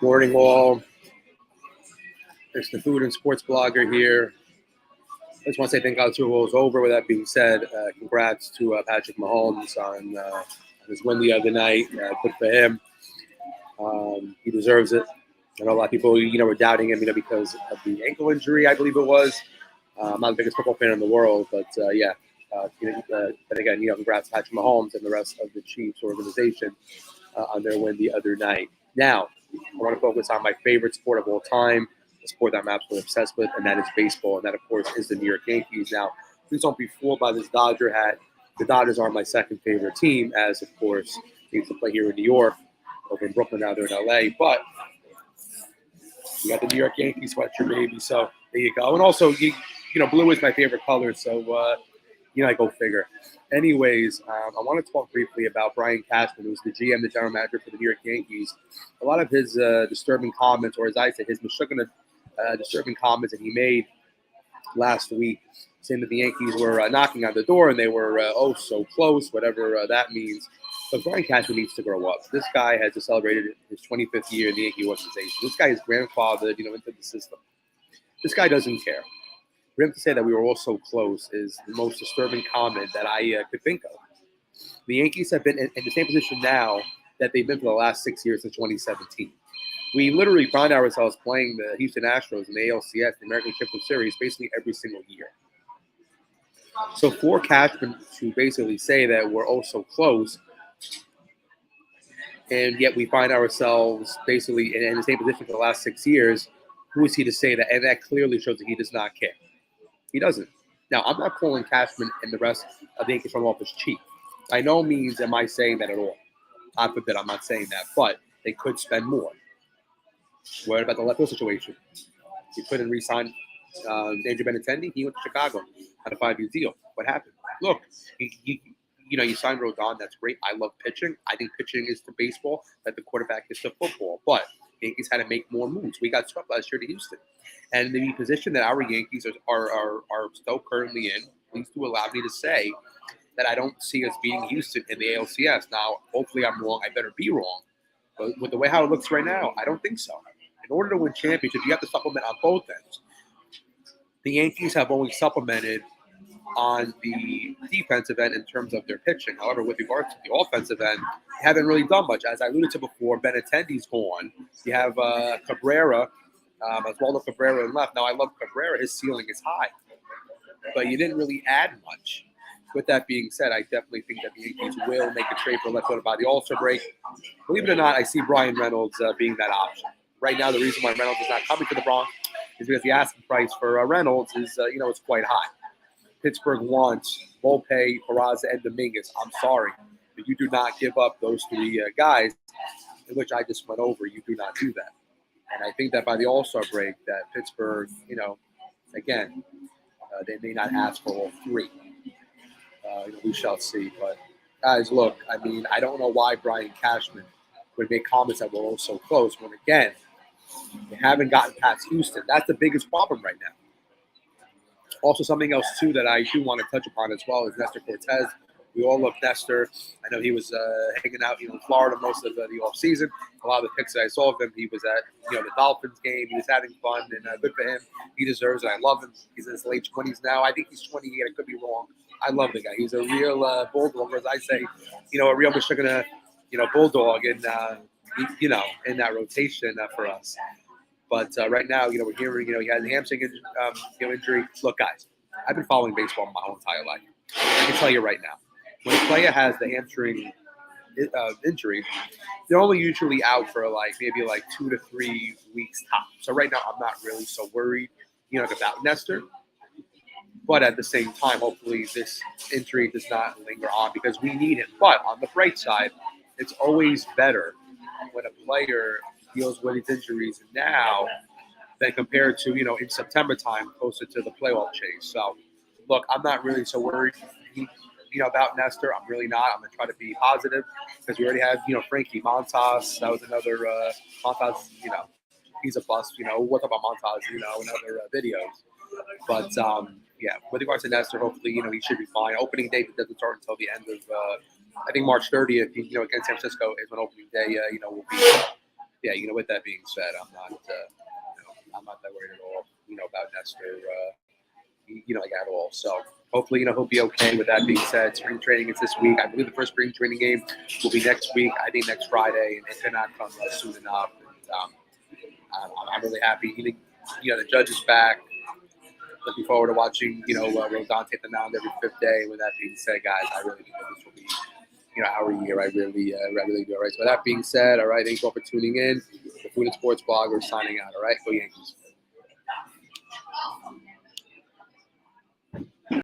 Morning all. It's the food and sports blogger here. I just want to say thank God the Super Bowl is over. With that being said, congrats to Patrick Mahomes on his win the other night. Good for him. He deserves it. I know a lot of people, were doubting him, because of the ankle injury, I believe it was. I'm not the biggest football fan in the world, but yeah. But again, congrats to Patrick Mahomes and the rest of the Chiefs organization on their win the other night. Now, I want to focus on my favorite sport of all time, the sport that I'm absolutely obsessed with, and that is baseball. And that, of course, is the New York Yankees. Now, please don't be fooled by this Dodger hat. The Dodgers are my second favorite team, as, of course, they used to play here in New York, over in Brooklyn, now they're in LA. But you got the New York Yankees sweatshirt, baby. So there you go. And also, blue is my favorite color. So, I go figure. Anyways, I want to talk briefly about Brian Cashman, who's the GM, the general manager for the New York Yankees. A lot of his disturbing comments, or as I say, his disturbing comments that he made last week, saying that the Yankees were knocking on the door and they were so close, whatever that means. But Brian Cashman needs to grow up. This guy has just celebrated his 25th year in the Yankee organization. This guy is grandfathered, into the system. This guy doesn't care. For him to say that we were all so close is the most disturbing comment that I could think of. The Yankees have been in the same position now that they've been for the last 6 years since 2017. We literally find ourselves playing the Houston Astros in the ALCS, the American Championship Series, basically every single year. So for Cashman to basically say that we're all so close, and yet we find ourselves basically in the same position for the last 6 years, who is he to say that? And that clearly shows that he does not care. He doesn't. Now, I'm not calling Cashman and the rest of the Yankees front office cheap. By no means am I saying that at all. God forbid, I'm not saying that. But they could spend more. What about the left field situation? He couldn't re-sign Andrew Benintendi. He went to Chicago on a 5-year deal. What happened? Look, you signed Rodon. That's great. I love pitching. I think pitching is to baseball that the quarterback is to football. But the Yankees had to make more moves. We got swept last year to Houston. And the position that our Yankees are still currently in, please do allow me to say that I don't see us beating Houston in the ALCS. Now, hopefully I'm wrong. I better be wrong. But with the way how it looks right now, I don't think so. In order to win championships, you have to supplement on both ends. The Yankees have only supplemented on the defensive end in terms of their pitching. However, with regards to the offensive end, they haven't really done much. As I alluded to before, Benintendi's gone. You have Cabrera, Oswaldo Cabrera in left. Now, I love Cabrera. His ceiling is high. But you didn't really add much. With that being said, I definitely think that the Yankees will make a trade for left fielder by the All-Star break. Believe it or not, I see Brian Reynolds being that option. Right now, the reason why Reynolds is not coming to the Bronx is because the asking price for Reynolds is, it's quite high. Pittsburgh wants Volpe, Peraza, and Dominguez. I'm sorry, but you do not give up those three guys, in which I just went over. You do not do that. And I think that by the All-Star break, that Pittsburgh, again, they may not ask for all three. We shall see. But, guys, look, I don't know why Brian Cashman would make comments that we're all so close when, again, they haven't gotten past Houston. That's the biggest problem right now. Also, something else, too, that I do want to touch upon as well is Nestor Cortez. We all love Nestor. I know he was hanging out in Florida most of the offseason. A lot of the pics that I saw of him, he was at the Dolphins game. He was having fun, and good for him. He deserves it. I love him. He's in his late 20s now. I think he's 28. I could be wrong. I love the guy. He's a real bulldog, or as I say, a real Michigan, bulldog, and in that rotation for us. But right now, we're hearing, he had a hamstring injury. Look, guys, I've been following baseball my whole entire life. I can tell you right now, when a player has the hamstring injury, they're only usually out for maybe 2 to 3 weeks top. So right now, I'm not really so worried, about Nestor. But at the same time, hopefully this injury does not linger on because we need him. But on the bright side, it's always better when a player deals with his injuries now than compared to, in September time, closer to the playoff chase. So, look, I'm not really so worried, about Nestor. I'm really not. I'm going to try to be positive because we already have, Frankie Montas. That was another Montas, he's a bust. We'll talk about Montas, in other videos. But, with regards to Nestor, hopefully, he should be fine. Opening day doesn't start until the end of I think March 30th, against San Francisco is when opening day. Will be. Yeah, with that being said, I'm not that worried at all. About Nestor. Like at all. So hopefully, he'll be okay. With that being said, spring training is this week. I believe the first spring training game will be next week. I think next Friday, and it cannot come soon enough. And, I'm really happy. The judge is back. Looking forward to watching, Rodon take the mound every fifth day. With that being said, guys, I really think that this will be, our year. I really do. All right. So with that being said, all right, thanks all for tuning in. The Food and Sports Blog, we're signing out. All right, go Yankees.